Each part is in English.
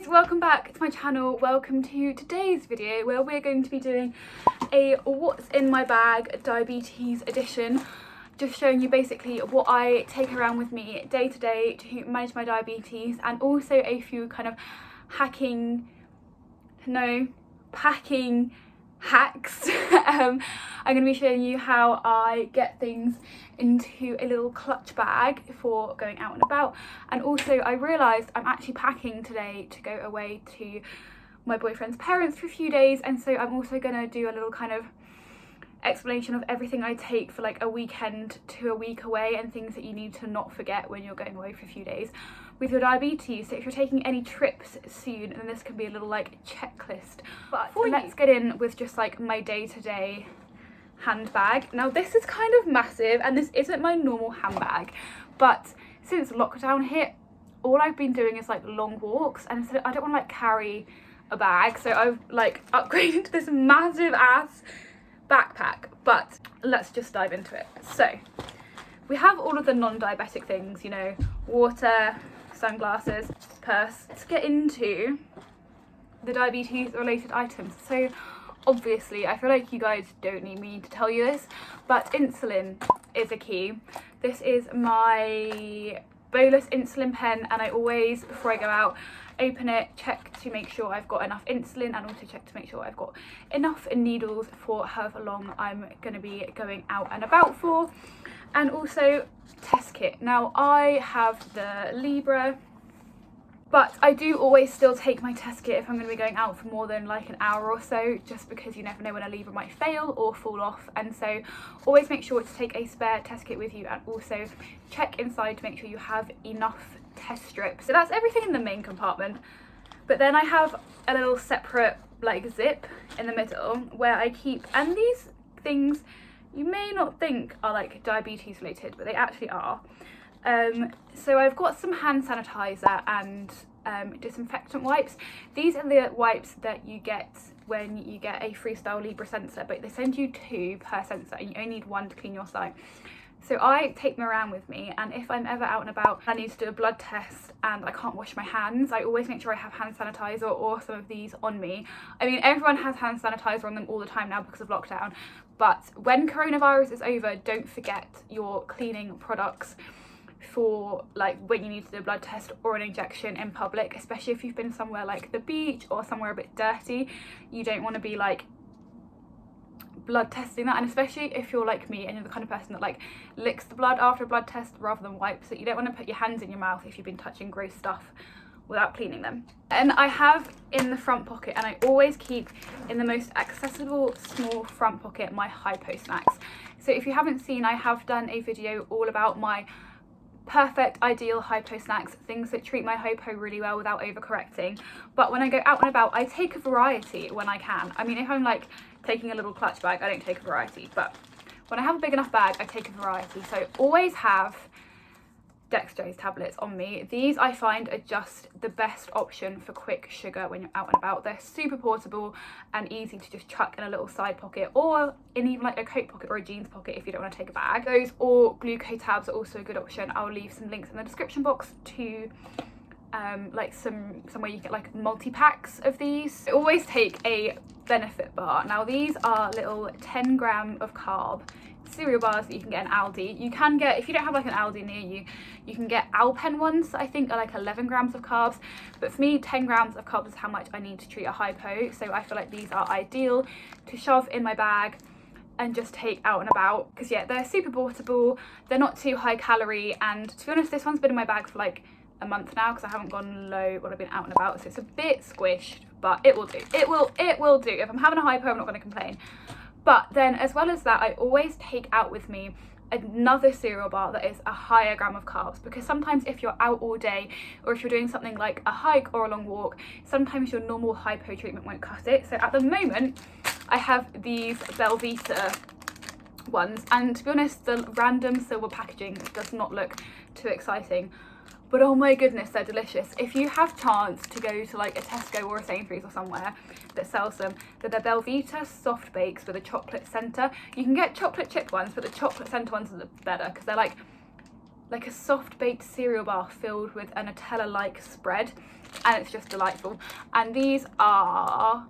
welcome back to my channel. Welcome to today's video where we're going to be doing a what's in my bag diabetes edition, just showing you basically what I take around with me day to day to manage my diabetes, and also a few kind of packing hacks. I'm going to be showing you how I get things into a little clutch bag for going out and about. And also I realised I'm actually packing today to go away to my boyfriend's parents for a few days, and so I'm also going to do a little kind of explanation of everything I take for like a weekend to a week away, and things that you need to not forget when you're going away for a few days with your diabetes. So if you're taking any trips soon, then this can be a little like checklist. But let's get in with just like my day-to-day handbag. Now this is kind of massive and this isn't my normal handbag, but since lockdown hit, all I've been doing is like long walks, and so I don't want to like carry a bag, so I've like upgraded to this massive ass backpack. But let's just dive into it. So we have all of the non-diabetic things, you know, water, sunglasses, purse. Let's get into the diabetes related items. So obviously I feel like you guys don't need me to tell you this, but insulin is a key. This is my bolus insulin pen, and I always, before I go out, open it, check to make sure I've got enough insulin, and also check to make sure I've got enough needles for however long I'm going to be going out and about for. And also test kit. Now I have the Libra, but I do always still take my test kit if I'm going to be going out for more than like an hour or so, just because you never know when a Libra might fail or fall off. And so always make sure to take a spare test kit with you, and also check inside to make sure you have enough test strips. So that's everything in the main compartment. But then I have a little separate like zip in the middle where I keep, and these things you may not think are like diabetes related, but they actually are. So I've got some hand sanitizer and disinfectant wipes. These are the wipes that you get when you get a Freestyle Libre sensor, but they send you 2 per sensor and you only need 1 to clean your site. So I take them around with me, and if I'm ever out and about and I need to do a blood test and I can't wash my hands, I always make sure I have hand sanitizer or some of these on me. I mean, everyone has hand sanitizer on them all the time now because of lockdown, but when coronavirus is over, don't forget your cleaning products for like when you need to do a blood test or an injection in public, especially if you've been somewhere like the beach or somewhere a bit dirty. You don't want to be like blood testing that, and especially if you're like me and you're the kind of person that like licks the blood after a blood test rather than wipes it. You don't want to put your hands in your mouth if you've been touching gross stuff without cleaning them. And I have in the front pocket, and I always keep in the most accessible small front pocket, my hypo snacks. So if you haven't seen, I have done a video all about my perfect ideal hypo snacks, things that treat my hypo really well without overcorrecting. But when I go out and about, I take a variety when I can. I mean, if I'm like taking a little clutch bag, I don't take a variety, but when I have a big enough bag, I take a variety. So always have Dextro's tablets on me. These I find are just the best option for quick sugar when you're out and about. They're super portable and easy to just chuck in a little side pocket, or in even like a coat pocket or a jeans pocket if you don't want to take a bag. Those or glucose tabs are also a good option. I'll leave some links in the description box to like somewhere you can get like multi-packs of these. I always take a benefit bar. Now these are little 10 gram of carb cereal bars that you can get in Aldi. You can get, if you don't have like an Aldi near you, you can get Alpen ones that I think are like 11 grams of carbs, but for me 10 grams of carbs is how much I need to treat a hypo. So I feel like these are ideal to shove in my bag and just take out and about, because yeah, they're super portable, they're not too high calorie, and to be honest, this one's been in my bag for like a month now because I haven't gone low when I've been out and about, so it's a bit squished, but it will do. It will do. If I'm having a hypo, I'm not going to complain. But then as well as that, I always take out with me another cereal bar that is a higher gram of carbs, because sometimes if you're out all day, or if you're doing something like a hike or a long walk, sometimes your normal hypo treatment won't cut it. So at the moment I have these Belvita ones, and to be honest, the random silver packaging does not look too exciting, but oh my goodness, they're delicious. If you have chance to go to like a Tesco or a Sainsbury's or somewhere that sells them, they're the Belvita soft bakes with a chocolate centre. You can get chocolate chip ones, but the chocolate centre ones are better because they're like like a soft baked cereal bar filled with a Nutella-like spread, and it's just delightful. And these are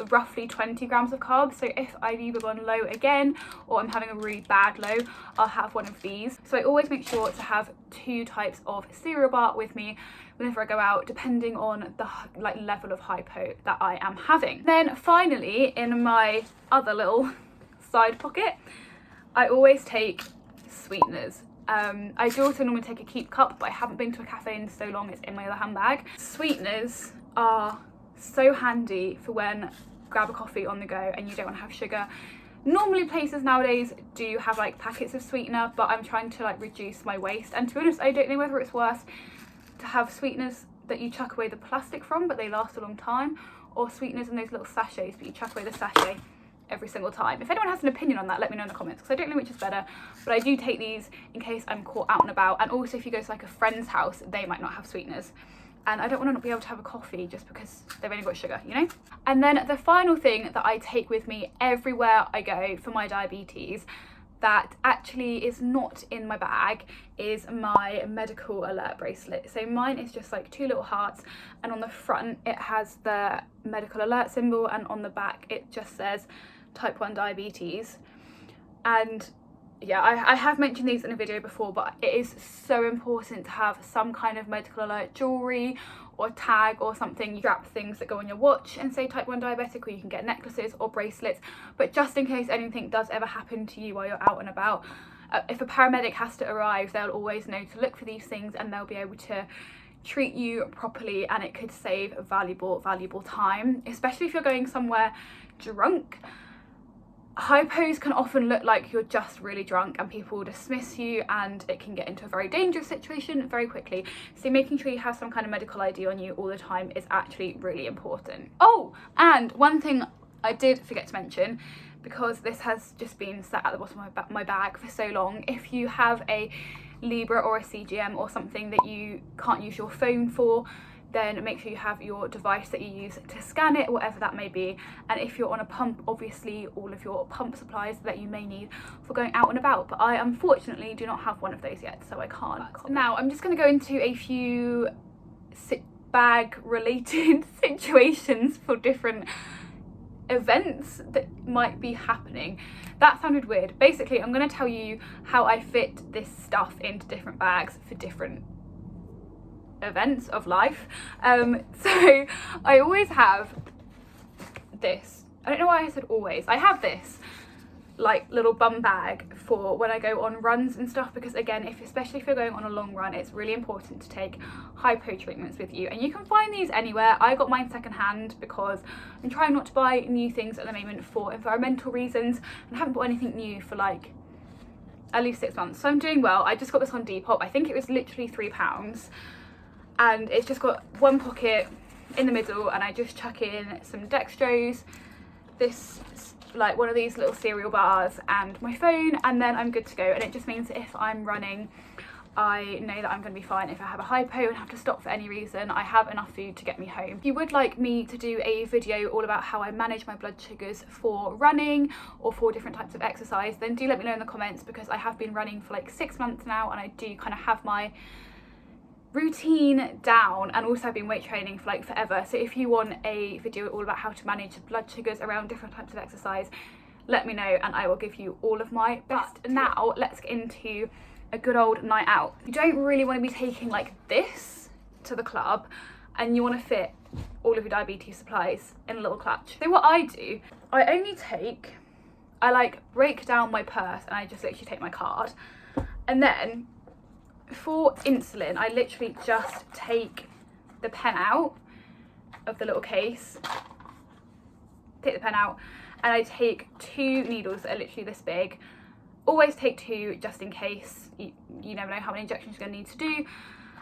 roughly 20 grams of carbs, so if I've either gone low again or I'm having a really bad low, I'll have one of these. So I always make sure to have 2 types of cereal bar with me whenever I go out, depending on the like level of hypo that I am having. Then finally, in my other little side pocket, I always take sweeteners. I do also normally take a keep cup, but I haven't been to a cafe in so long, it's in my other handbag. Sweeteners are so handy for when grab a coffee on the go and you don't want to have sugar. Normally places nowadays do have like packets of sweetener, but I'm trying to like reduce my waste, and to be honest, I don't know whether it's worth to have sweeteners that you chuck away the plastic from but they last a long time, or sweeteners in those little sachets but you chuck away the sachet every single time. If anyone has an opinion on that, let me know in the comments, because I don't know which is better, but I do take these in case I'm caught out and about. And also if you go to like a friend's house, they might not have sweeteners, and I don't want to not be able to have a coffee just because they've only got sugar, you know. And then the final thing that I take with me everywhere I go for my diabetes that actually is not in my bag is my medical alert bracelet. So mine is just like 2 little hearts, and on the front it has the medical alert symbol, and on the back it just says type 1 diabetes. And yeah, I have mentioned these in a video before, but it is so important to have some kind of medical alert jewelry or tag or something. You strap things that go on your watch and say type 1 diabetic, or you can get necklaces or bracelets, but just in case anything does ever happen to you while you're out and about, if a paramedic has to arrive, they'll always know to look for these things and they'll be able to treat you properly, and it could save valuable time, especially if you're going somewhere drunk. Hypos can often look like you're just really drunk and people will dismiss you, and it can get into a very dangerous situation very quickly. So making sure you have some kind of medical ID on you all the time is actually really important. Oh, and one thing I did forget to mention, because this has just been sat at the bottom of my bag for so long, if you have a Libra or a CGM or something that you can't use your phone for, then make sure you have your device that you use to scan it, whatever that may be. And if you're on a pump, obviously all of your pump supplies that you may need for going out and about. But I unfortunately do not have one of those yet, so I can't. Now I'm just going to go into a few bag related situations for different events that might be happening. That sounded weird. Basically, I'm going to tell you how I fit this stuff into different bags for different events of life. So I always have this. I don't know why I said always. I have this like little bum bag for when I go on runs and stuff, because again, especially if you're going on a long run, it's really important to take hypo treatments with you, and you can find these anywhere. I got mine secondhand because I'm trying not to buy new things at the moment for environmental reasons, and I haven't bought anything new for like at least 6 months, so I'm doing well. I just got this on Depop. I think it was literally £3, and it's just got one pocket in the middle, and I just chuck in some Dextros, this like one of these little cereal bars, and my phone, and then I'm good to go. And it just means that if I'm running, I know that I'm going to be fine. If I have a hypo and have to stop for any reason, I have enough food to get me home. If you would like me to do a video all about how I manage my blood sugars for running or for different types of exercise, then do let me know in the comments, because I have been running for like 6 months now, and I do kind of have my routine down, and also I've been weight training for like forever. So if you want a video all about how to manage blood sugars around different types of exercise, let me know and I will give you all of my best. But now let's get into a good old night out. You don't really want to be taking like this to the club, and you want to fit all of your diabetes supplies in a little clutch. So what I do, I like break down my purse and I just literally take my card, and then for insulin, I literally just take the pen out of the little case, take the pen out, and I take 2 needles that are literally this big. Always take 2 just in case. You never know how many injections you're going to need to do.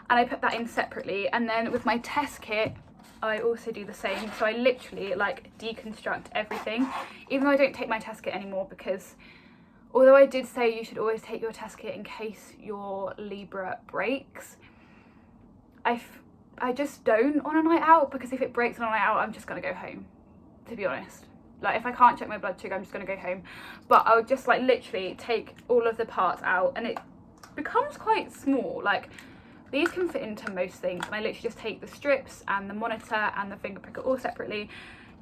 And I put that in separately. And then with my test kit, I also do the same. So I literally like deconstruct everything, even though I don't take my test kit anymore, because although I did say you should always take your test kit in case your Libra breaks, I just don't on a night out, because if it breaks on a night out, I'm just going to go home, to be honest. Like if I can't check my blood sugar, I'm just going to go home. But I'll just like literally take all of the parts out, and becomes quite small. Like, these can fit into most things, and I literally just take the strips and the monitor and the finger pricker all separately,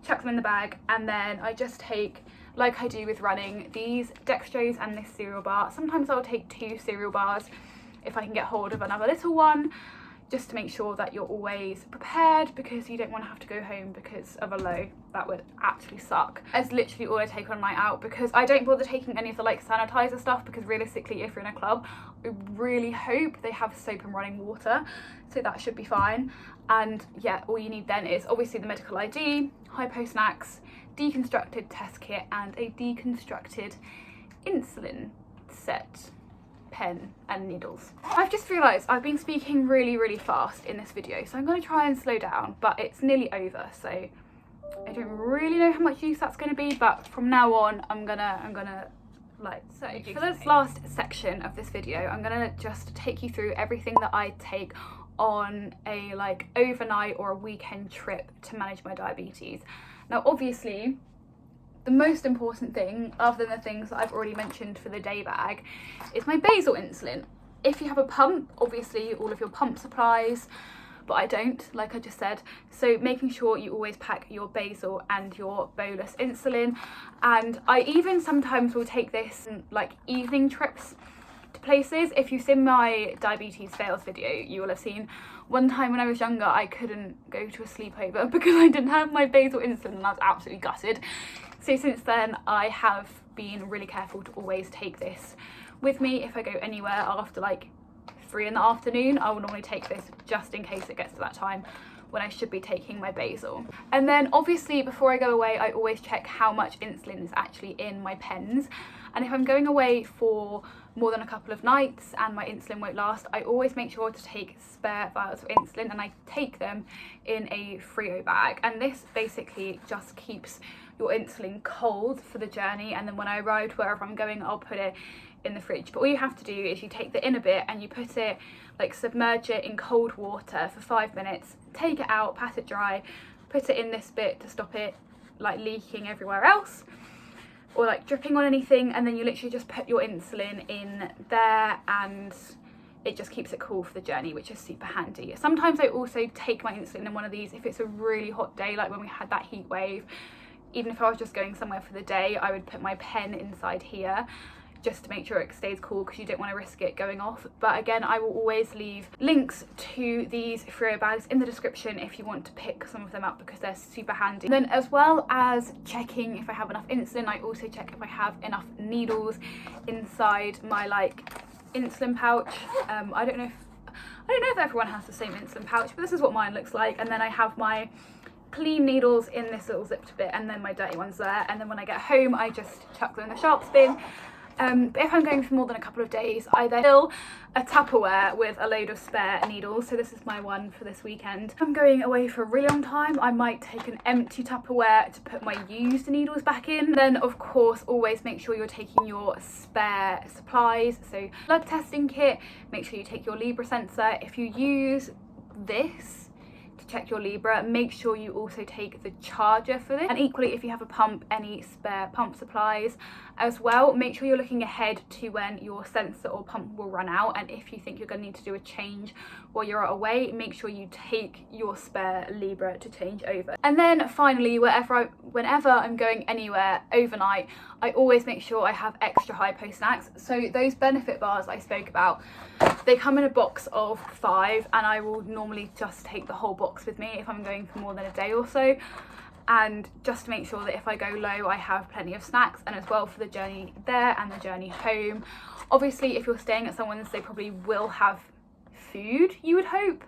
chuck them in the bag, and then I just take, like I do with running, these Dextros and this cereal bar. Sometimes I'll take 2 cereal bars if I can get hold of another little one, just to make sure that you're always prepared, because you don't want to have to go home because of a low. That would actually suck. That's literally all I take on a night out, because I don't bother taking any of the like sanitizer stuff, because realistically if you're in a club, I really hope they have soap and running water, so that should be fine. And yeah, all you need then is obviously the medical ID, hypo snacks, deconstructed test kit, and a deconstructed insulin set, pen and needles. I've just realised I've been speaking really fast in this video, so I'm going to try and slow down, but it's nearly over, so I don't really know how much use that's going to be, but from now on I'm gonna like, so for this last section of this video, I'm gonna just take you through everything that I take on a like overnight or a weekend trip to manage my diabetes. Now obviously the most important thing, other than the things that I've already mentioned for the day bag, is my basal insulin. If you have a pump, obviously all of your pump supplies, but I don't, like I just said. So making sure you always pack your basal and your bolus insulin. And I even sometimes will take this in, like, evening trips to places. If you've seen my diabetes fails video, you will have seen one time when I was younger I couldn't go to a sleepover because I didn't have my basal insulin, and I was absolutely gutted. So since then I have been really careful to always take this with me if I go anywhere after like 3 in the afternoon. I will normally take this just in case it gets to that time when I should be taking my basal. And then obviously before I go away, I always check how much insulin is actually in my pens. And if I'm going away for more than a couple of nights and my insulin won't last, I always make sure to take spare vials of insulin, and I take them in a Frio bag. And this basically just keeps your insulin cold for the journey, and then when I arrive wherever I'm going, I'll put it in the fridge. But all you have to do is you take the inner bit and you put it, like, submerge it in cold water for 5 minutes, take it out, pat it dry, put it in this bit to stop it like leaking everywhere else or like dripping on anything, and then you literally just put your insulin in there and it just keeps it cool for the journey, which is super handy. Sometimes I also take my insulin in one of these if it's a really hot day, like when we had that heat wave. Even if I was just going somewhere for the day, I would put my pen inside here just to make sure it stays cool, because you don't want to risk it going off. But again, I will always leave links to these Frio bags in the description if you want to pick some of them up, because they're super handy. And then as well as checking if I have enough insulin, I also check if I have enough needles inside my like insulin pouch. I don't know if everyone has the same insulin pouch, but this is what mine looks like. And then I have my clean needles in this little zipped bit, and then my dirty ones there. And then when I get home, I just chuck them in the sharps bin. But if I'm going for more than a couple of days, I then fill a Tupperware with a load of spare needles. So this is my one for this weekend. If I'm going away for a really long time, I might take an empty Tupperware to put my used needles back in. Then of course, always make sure you're taking your spare supplies. So blood testing kit, make sure you take your Libra sensor. If you use this to check your Libra, make sure you also take the charger for this. And equally, if you have a pump, any spare pump supplies as well. Make sure you're looking ahead to when your sensor or pump will run out, and if you think you're going to need to do a change while you're away, make sure you take your spare Libra to change over. And then finally, whenever I'm going anywhere overnight, I always make sure I have extra hypo snacks. So those benefit bars I spoke about, they come in a box of 5, and I will normally just take the whole box with me if I'm going for more than a day or so. And just to make sure that if I go low, I have plenty of snacks, and as well for the journey there and the journey home. Obviously, if you're staying at someone's, they probably will have food, you would hope,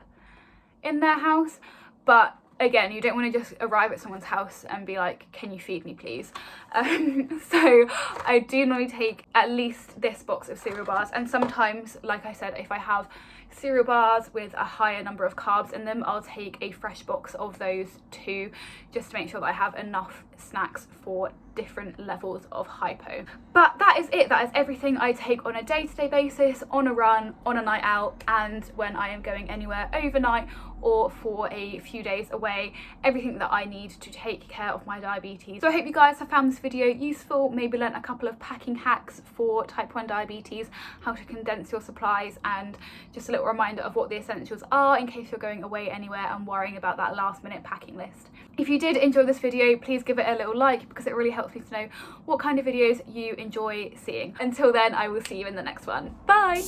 in their house. But again, you don't want to just arrive at someone's house and be like, can you feed me please? So I do normally take at least this box of cereal bars, and sometimes, like I said, if I have cereal bars with a higher number of carbs in them, I'll take a fresh box of those too, just to make sure that I have enough snacks for different levels of hypo. But that is it. That is everything I take on a day-to-day basis, on a run, on a night out, and when I am going anywhere overnight or for a few days away, everything that I need to take care of my diabetes. So I hope you guys have found this video useful, maybe learnt a couple of packing hacks for type 1 diabetes, how to condense your supplies, and just a little reminder of what the essentials are in case you're going away anywhere and worrying about that last minute packing list. If you did enjoy this video, please give it a little like because it really helps me to know what kind of videos you enjoy seeing. Until then, I will see you in the next one. Bye!